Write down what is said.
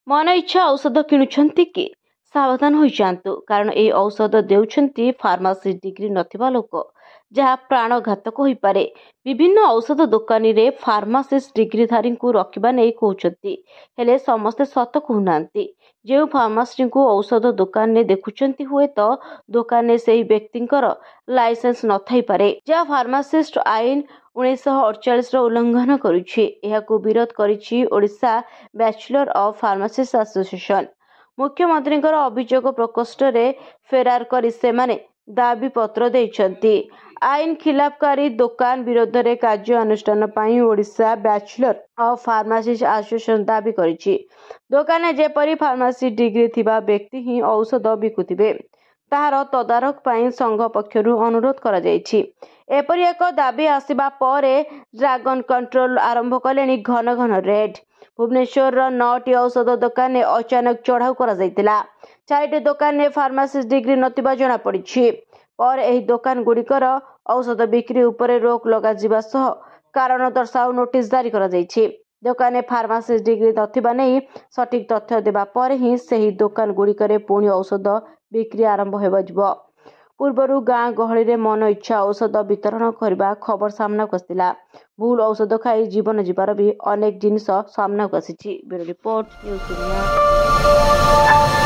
मन इच्छा औषध किणुछंती कि सावधान हो जातु कारण ये औषध देउछंती फार्मासी डिग्री नथिबा लोक जहाँ प्राणघातक हो पारे। विभिन्न औषध दुकानी रे फार्मासिस्ट डिग्रीधारी को रखा नहीं कहते हेले समस्ते सत कहूना। जो फार्मासी को औषध दुकान ने देखुंट हुए तो दुकान ने से व्यक्ति लाइसेंस न थई पारे जहाँ फार्मासिस्ट आईन 1948 उल्लंघन करुछि। विरोध करिछि Odisha bachelor of pharmacist association. मुख्यमंत्री अभियोग प्रकोष्ठ रे फेरार करी सेमाने दाबी पत्र देइछंती। आईन खिलाफकारी दुकान विरोध में कार्यानुष्ठान पई Odisha bachelor of pharmacist association दाबी करिछि। दुकान जेपरी फार्मासी डिग्री थिबा व्यक्ति ही औषध बिकुथिबे ताहार तदारख पई संघ पक्षरु अनुरोध करा जायछि। एपरी एक दाबी आसिबा परे ड्रागन कंट्रोल आरंभ कलेनी घन घन रेड। भुवनेश्वर 9टी औषध दुकान ने अचानक चढ़ाऊ करा जायतिला। 4टी दुकान ने फार्मासिस्ट डिग्री नथिबा जणा पड़िछि। पर एही दुकान गुड़िकर औषध बिक्री उपरे रोक लगा जिबा सह कारण दर्शाओ नोटिस जारी करा जायछि। दुकान ने फार्मासिस्ट डिग्री नथिबा नहीं सठिक तथ्य देबा पर ही सही दुकान गुड़िकर पुणी औषध बिक्री आरंभ होबजिबो। पूर्वरु गाँ गहली रे मन इच्छा औषध वितरण करने खबर सामना आसिला। भूल औषध खाई जीवन जीवार भी अनेक जिनिस सामना आसी। ब्यूरो रिपोर्ट न्यूज दुनिया।